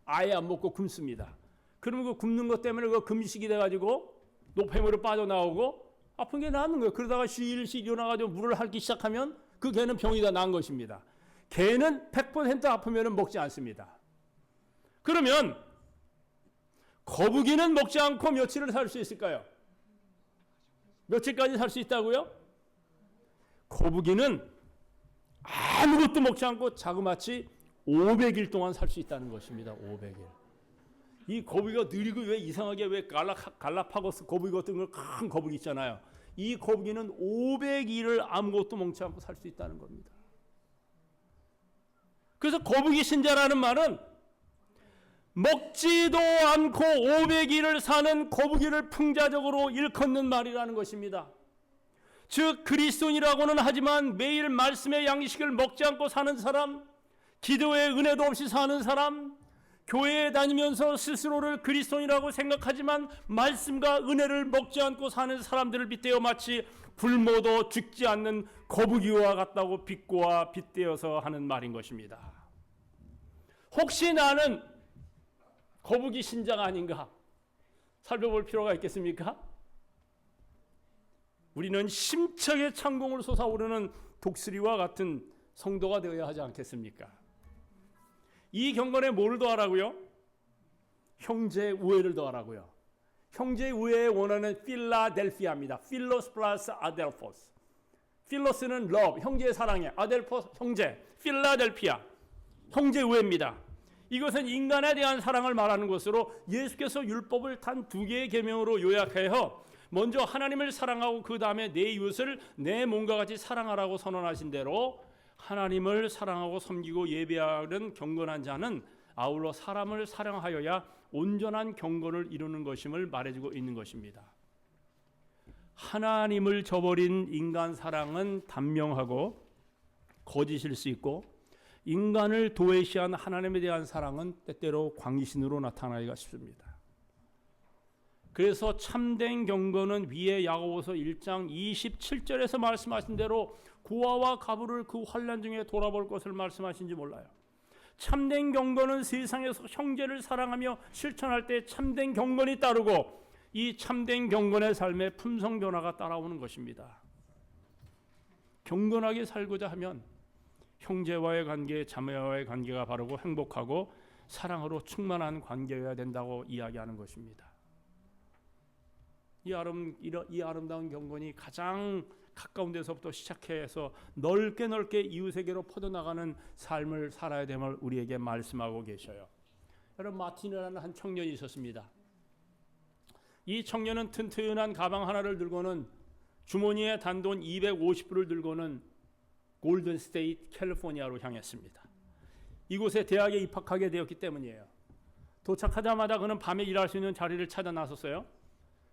아예 안 먹고 굶습니다. 그러면 그 굶는 것 때문에 그 금식이 돼가지고 노폐물이 빠져나오고 아픈 게 낫는 거예요. 그러다가 쉬일씩 일어나가지고 물을 핥기 시작하면 그 개는 병이 다 난 것입니다. 개는 100% 아프면 먹지 않습니다. 그러면 거북이는 먹지 않고 며칠을 살 수 있을까요? 며칠까지 살 수 있다고요? 거북이는 아무것도 먹지 않고 자그마치 500일 동안 살 수 있다는 것입니다. 500일. 이 거북이가 느리고 왜 이상하게 왜 갈라파고스 거북이 같은 걸 큰 거북이 있잖아요. 이 거북이는 500일을 아무것도 먹지 않고 살 수 있다는 겁니다. 그래서 거북이 신자라는 말은 먹지도 않고 500일을 사는 거북이를 풍자적으로 일컫는 말이라는 것입니다. 즉 그리스도인이라고는 하지만 매일 말씀의 양식을 먹지 않고 사는 사람, 기도의 은혜도 없이 사는 사람, 교회에 다니면서 스스로를 그리스도인이라고 생각하지만 말씀과 은혜를 먹지 않고 사는 사람들을 빗대어 마치 굶어도 죽지 않는 거북이와 같다고 비꼬아 빗대어서 하는 말인 것입니다. 혹시 나는 거북이 신자가 아닌가 살펴볼 필요가 있겠습니까? 우리는 심차게 창공을 솟아오르는 독수리와 같은 성도가 되어야 하지 않겠습니까? 이 경건에 뭐를 더하라고요? 형제 우애를 더하라고요. 형제 우애의 원어는 필라델피아입니다. 필로스 플러스 아델포스. 필로스는 love, 형제의 사랑에, 아델포스 형제, 필라델피아 형제 우애입니다. 이것은 인간에 대한 사랑을 말하는 것으로 예수께서 율법을 단 2개의 계명으로 요약해요. 먼저 하나님을 사랑하고 그 다음에 내 이웃을 내 몸과 같이 사랑하라고 선언하신 대로 하나님을 사랑하고 섬기고 예배하는 경건한 자는 아울러 사람을 사랑하여야 온전한 경건을 이루는 것임을 말해주고 있는 것입니다. 하나님을 저버린 인간 사랑은 단명하고 거짓일 수 있고 인간을 도외시한 하나님에 대한 사랑은 때때로 광신으로 나타나기가 쉽습니다. 그래서 참된 경건은 위에 야고보서 1장 27절에서 말씀하신 대로 고아와 가부를 그 환난 중에 돌아볼 것을 말씀하신지 몰라요. 참된 경건은 세상에서 형제를 사랑하며 실천할 때 참된 경건이 따르고 이 참된 경건의 삶에 품성 변화가 따라오는 것입니다. 경건하게 살고자 하면 형제와의 관계, 자매와의 관계가 바르고 행복하고 사랑으로 충만한 관계여야 된다고 이야기하는 것입니다. 이 아름다운 경건이 가장 가까운 데서부터 시작해서 넓게 이웃에게로 퍼져나가는 삶을 살아야 됨을 우리에게 말씀하고 계셔요. 여러분, 마틴이라는 한 청년이 있었습니다. 이 청년은 튼튼한 가방 하나를 들고는 주머니에 단돈 250불을 들고는 골든 스테이트 캘리포니아로 향했습니다. 이곳에 대학에 입학하게 되었기 때문이에요. 도착하자마자 그는 밤에 일할 수 있는 자리를 찾아 나섰어요.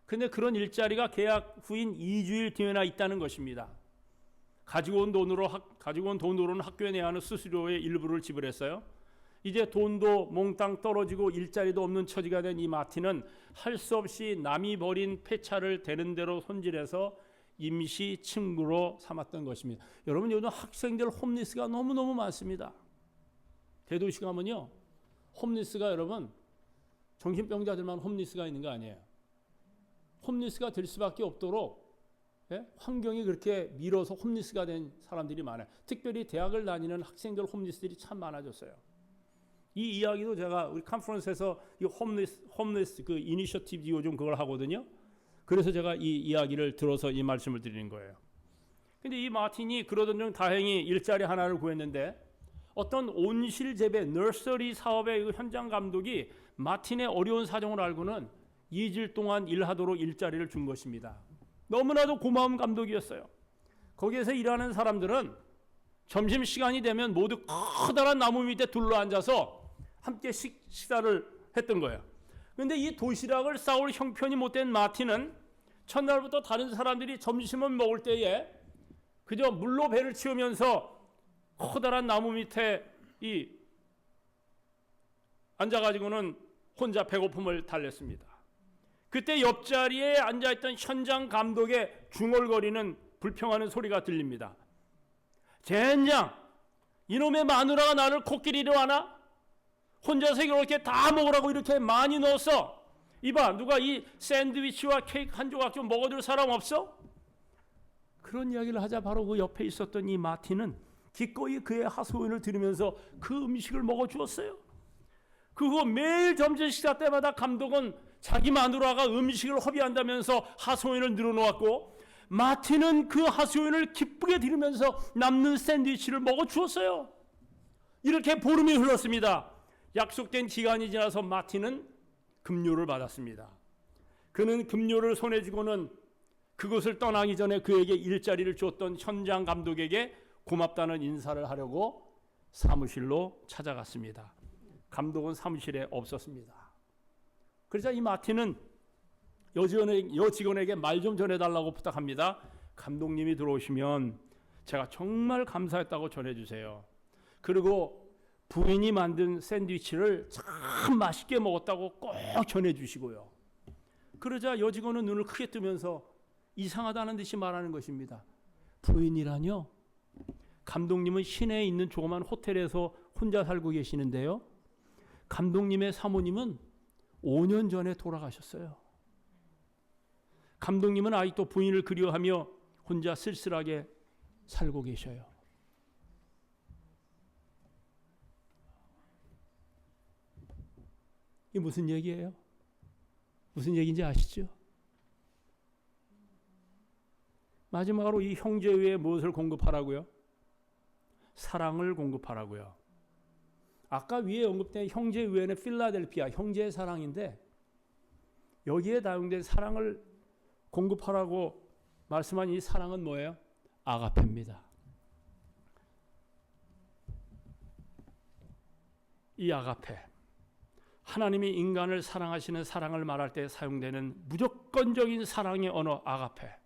근데 그런 일자리가 계약 후인 2주일 뒤에나 있다는 것입니다. 가지고 온 돈으로는 학교에 내야 하는 수수료의 일부를 지불했어요. 이제 돈도 몽땅 떨어지고 일자리도 없는 처지가 된 이 마틴은 할 수 없이 남이 버린 폐차를 되는 대로 손질해서 임시 친구로 삼았던 것입니다. 여러분, 요즘 학생들 홈리스가 너무너무 많습니다. 대도시 가면요, 홈리스가 여러분 정신병자들만 홈리스가 있는 거 아니에요. 홈리스가 될 수밖에 없도록 환경이 그렇게 밀어서 홈리스가 된 사람들이 많아요. 특별히 대학을 다니는 학생들 홈리스들이 참 많아졌어요. 이 이야기도 제가 우리 컨퍼런스에서 이 홈리스 그 이니셔티브 요즘 그걸 하거든요. 그래서 제가 이 이야기를 들어서 이 말씀을 드리는 거예요. 근데 이 마틴이 그러던 중 다행히 일자리 하나를 구했는데 어떤 온실 재배 너서리 사업의 현장 감독이 마틴의 어려운 사정을 알고는 2주 동안 일하도록 일자리를 준 것입니다. 너무나도 고마운 감독이었어요. 거기에서 일하는 사람들은 점심시간이 되면 모두 커다란 나무 밑에 둘러앉아서 함께 식사를 했던 거예요. 그런데 이 도시락을 싸올 형편이 못된 마틴은 첫날부터 다른 사람들이 점심을 먹을 때에 그저 물로 배를 채우면서 커다란 나무 밑에 앉아가지고는 혼자 배고픔을 달랬습니다. 그때 옆자리에 앉아있던 현장 감독의 중얼거리는 불평하는 소리가 들립니다. 젠장, 이놈의 마누라가 나를 코끼리로 하나? 혼자서 이렇게 다 먹으라고 이렇게 많이 넣었어. 이봐, 누가 이 샌드위치와 케이크 한 조각 좀 먹어줄 사람 없어? 그런 이야기를 하자 바로 그 옆에 있었던 이 마틴은 기꺼이 그의 하소연을 들으면서 그 음식을 먹어주었어요. 그 후 매일 점심 식사 때마다 감독은 자기 마누라가 음식을 허비한다면서 하소연을 늘어놓았고, 마틴은 그 하소연을 기쁘게 들으면서 남는 샌드위치를 먹어주었어요. 이렇게 보름이 흘렀습니다. 약속된 기간이 지나서 마틴은 급료를 받았습니다. 그는 급료를 손에 쥐고는 그곳을 떠나기 전에 그에게 일자리를 줬던 현장 감독에게 고맙다는 인사를 하려고 사무실로 찾아갔습니다. 감독은 사무실에 없었습니다. 그러자 이 마틴은 여직원에게 말 좀 전해달라고 부탁합니다. 감독님이 들어오시면 제가 정말 감사했다고 전해주세요. 그리고 부인이 만든 샌드위치를 참 맛있게 먹었다고 꼭 전해주시고요. 그러자 여직원은 눈을 크게 뜨면서 이상하다는 듯이 말하는 것입니다. 부인이라뇨? 감독님은 시내에 있는 조그만 호텔에서 혼자 살고 계시는데요. 감독님의 사모님은 5년 전에 돌아가셨어요. 감독님은 아직도 부인을 그리워하며 혼자 쓸쓸하게 살고 계셔요. 이게 무슨 얘기예요? 무슨 얘기인지 아시죠? 마지막으로 이 형제 외에 무엇을 공급하라고요? 사랑을 공급하라고요. 아까 위에 언급된 형제 외에는 필라델피아, 형제의 사랑인데 여기에 사용된 사랑을 공급하라고 말씀한 이 사랑은 뭐예요? 아가페입니다. 이 아가페, 하나님이 인간을 사랑하시는 사랑을 말할 때 사용되는 무조건적인 사랑의 언어 아가페.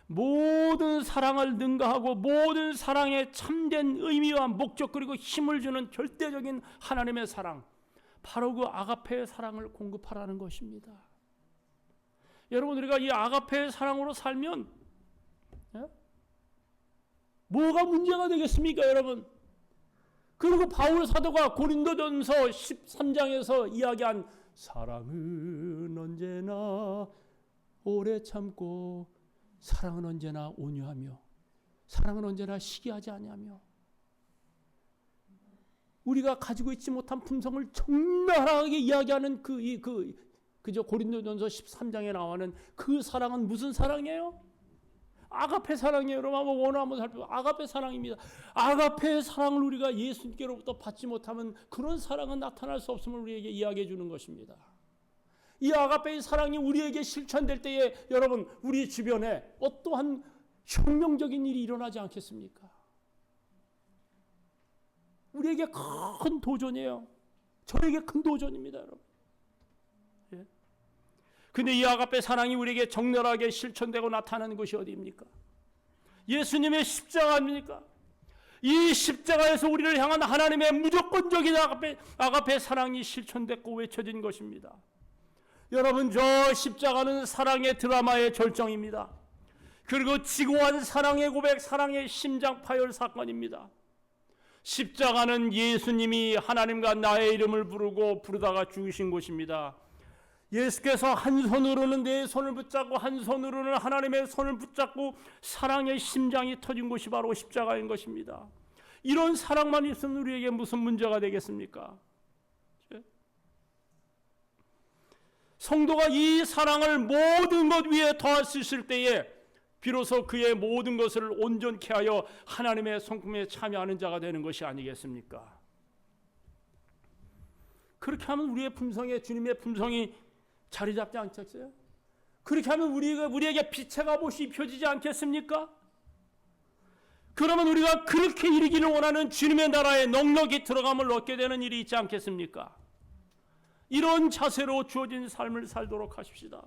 모든 사랑을 능가하고 모든 사랑에 참된 의미와 목적 그리고 힘을 주는 절대적인 하나님의 사랑, 바로 그 아가페의 사랑을 공급하라는 것입니다. 여러분, 우리가 이 아가페의 사랑으로 살면 뭐가 문제가 되겠습니까, 여러분? 그리고 바울 사도가 고린도전서 13장에서 이야기한 사랑은 언제나 오래 참고 사랑은 언제나 온유하며 사랑은 언제나 시기하지 아니하며, 우리가 가지고 있지 못한 품성을 적나라하게 이야기하는 그저 고린도전서 13장에 나오는 그 사랑은 무슨 사랑이에요? 아가페 사랑이에요. 여러분 한번 원어 한번 살펴보세요. 아가페 사랑입니다. 아가페의 사랑을 우리가 예수님께로부터 받지 못하면 그런 사랑은 나타날 수 없음을 우리에게 이야기해 주는 것입니다. 이 아가페의 사랑이 우리에게 실천될 때에 여러분, 우리 주변에 어떠한 혁명적인 일이 일어나지 않겠습니까? 우리에게 큰 도전이에요. 저에게 큰 도전입니다, 여러분. 예? 근데 이 아가페 사랑이 우리에게 적나라하게 실천되고 나타나는 것이 어디입니까? 예수님의 십자가입니까? 이 십자가에서 우리를 향한 하나님의 무조건적인 아가페 사랑이 실천됐고 외쳐진 것입니다. 여러분, 저 십자가는 사랑의 드라마의 절정입니다. 그리고 지고한 사랑의 고백, 사랑의 심장 파열 사건입니다. 십자가는 예수님이 하나님과 나의 이름을 부르다가 죽으신 곳입니다. 예수께서 한 손으로는 내 손을 붙잡고 한 손으로는 하나님의 손을 붙잡고 사랑의 심장이 터진 곳이 바로 십자가인 것입니다. 이런 사랑만 있으면 우리에게 무슨 문제가 되겠습니까? 성도가 이 사랑을 모든 것 위에 더할 수 있을 때에 비로소 그의 모든 것을 온전케 하여 하나님의 성품에 참여하는 자가 되는 것이 아니겠습니까? 그렇게 하면 우리의 품성에 주님의 품성이 자리 잡지 않겠어요? 그렇게 하면 우리에게 빛의 갑옷이 입혀지지 않겠습니까? 그러면 우리가 그렇게 이루기를 원하는 주님의 나라에 넉넉히 들어감을 얻게 되는 일이 있지 않겠습니까? 이런 자세로 주어진 삶을 살도록 하십시다.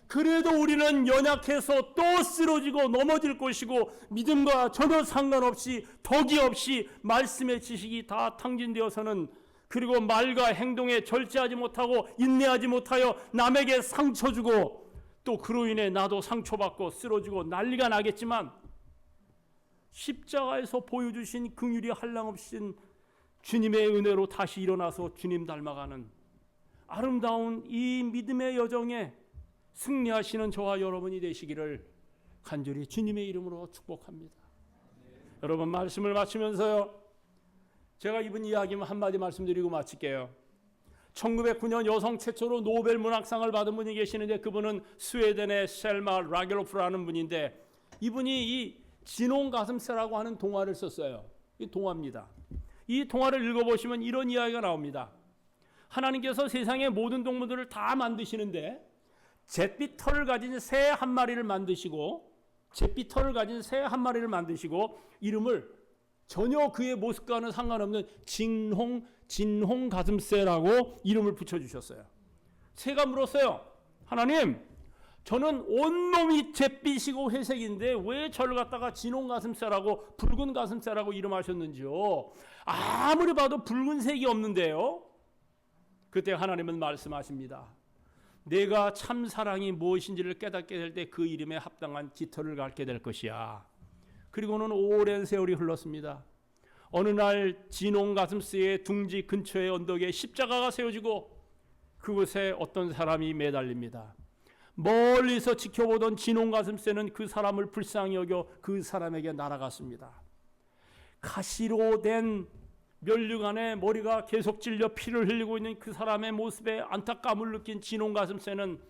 그래도 우리는 연약해서 또 쓰러지고 넘어질 것이고 믿음과 전혀 상관없이 덕이 없이 말씀의 지식이 다 탕진되어서는 그리고 말과 행동에 절제하지 못하고 인내하지 못하여 남에게 상처 주고 또 그로 인해 나도 상처받고 쓰러지고 난리가 나겠지만 십자가에서 보여주신 긍휼이 한량없인 주님의 은혜로 다시 일어나서 주님 닮아가는 아름다운 이 믿음의 여정에 승리하시는 저와 여러분이 되시기를 간절히 주님의 이름으로 축복합니다. 여러분 말씀을 마치면서요, 제가 이분 이야기만 한마디 말씀드리고 마칠게요. 1909년 여성 최초로 노벨 문학상을 받은 분이 계시는데 그분은 스웨덴의 셀마 라겔로프라는 분인데 이분이 이 진홍 가슴새라고 하는 동화를 썼어요. 이 동화입니다. 이 동화를 읽어보시면 이런 이야기가 나옵니다. 하나님께서 세상의 모든 동물들을 다 만드시는데 잿빛 털을 가진 새 한 마리를 만드시고 이름을 전혀 그의 모습과는 상관없는 진홍 가슴새라고 이름을 붙여주셨어요. 새가 물었어요. 하나님, 저는 온몸이 잿빛이고 회색인데 왜 저를 갖다가 진홍 가슴새라고 붉은 가슴새라고 이름하셨는지요? 아무리 봐도 붉은색이 없는데요. 그때 하나님은 말씀하십니다. 내가 참 사랑이 무엇인지를 깨닫게 될 때 그 이름에 합당한 깃털을 갖게 될 것이야. 그리고는 오랜 세월이 흘렀습니다. 어느 날 진홍 가슴새의 둥지 근처의 언덕에 십자가가 세워지고 그곳에 어떤 사람이 매달립니다. 멀리서 지켜보던 진홍 가슴새는 그 사람을 불쌍히 여겨 그 사람에게 날아갔습니다. 가시로 된 면류관에 머리가 계속 찔려 피를 흘리고 있는 그 사람의 모습에 안타까움을 느낀 진홍 가슴새는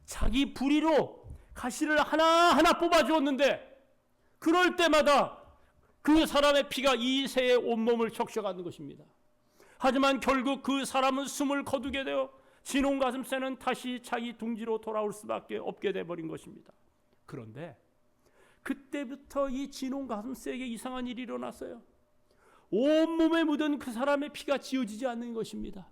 자기 부리로 가시를 하나하나 뽑아주었는데 그럴 때마다 그 사람의 피가 이 새의 온몸을 적셔가는 것입니다. 하지만 결국 그 사람은 숨을 거두게 되어 진홍 가슴새는 다시 자기 둥지로 돌아올 수밖에 없게 돼버린 것입니다. 그런데 그때부터 이 진홍 가슴새에게 이상한 일이 일어났어요. 온몸에 묻은 그 사람의 피가 지워지지 않는 것입니다.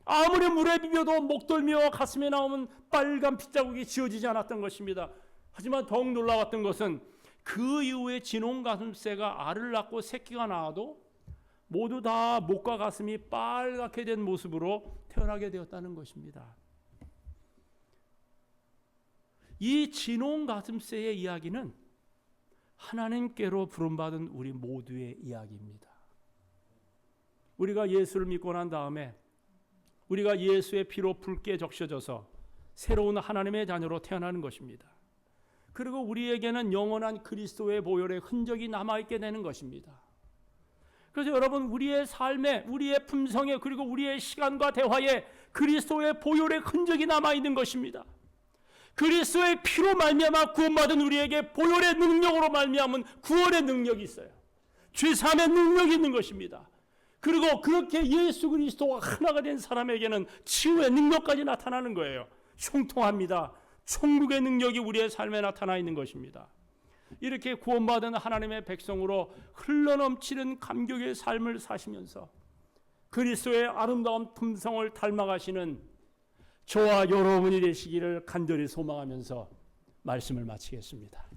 아무리 물에 비벼도 목덜미와 가슴에 나오는 빨간 핏자국이 지워지지 않았던 것입니다. 하지만 더욱 놀라웠던 것은 그 이후에 진홍 가슴새가 알을 낳고 새끼가 나와도 모두 다 목과 가슴이 빨갛게 된 모습으로 태어나게 되었다는 것입니다. 이 진홍 가슴새의 이야기는 하나님께로 부름받은 우리 모두의 이야기입니다. 우리가 예수를 믿고 난 다음에 우리가 예수의 피로 붉게 적셔져서 새로운 하나님의 자녀로 태어나는 것입니다. 그리고 우리에게는 영원한 그리스도의 보혈의 흔적이 남아있게 되는 것입니다. 그래서 여러분 우리의 삶에 우리의 품성에 그리고 우리의 시간과 대화에 그리스도의 보혈의 흔적이 남아있는 것입니다. 그리스도의 피로 말미암아 구원받은 우리에게 보혈의 능력으로 말미암은 구원의 능력이 있어요. 죄사함의 능력이 있는 것입니다. 그리고 그렇게 예수 그리스도와 하나가 된 사람에게는 치유의 능력까지 나타나는 거예요. 형통합니다. 천국의 능력이 우리의 삶에 나타나 있는 것입니다. 이렇게 구원받은 하나님의 백성으로 흘러넘치는 감격의 삶을 사시면서 그리스도의 아름다운 품성을 닮아가시는 저와 여러분이 되시기를 간절히 소망하면서 말씀을 마치겠습니다.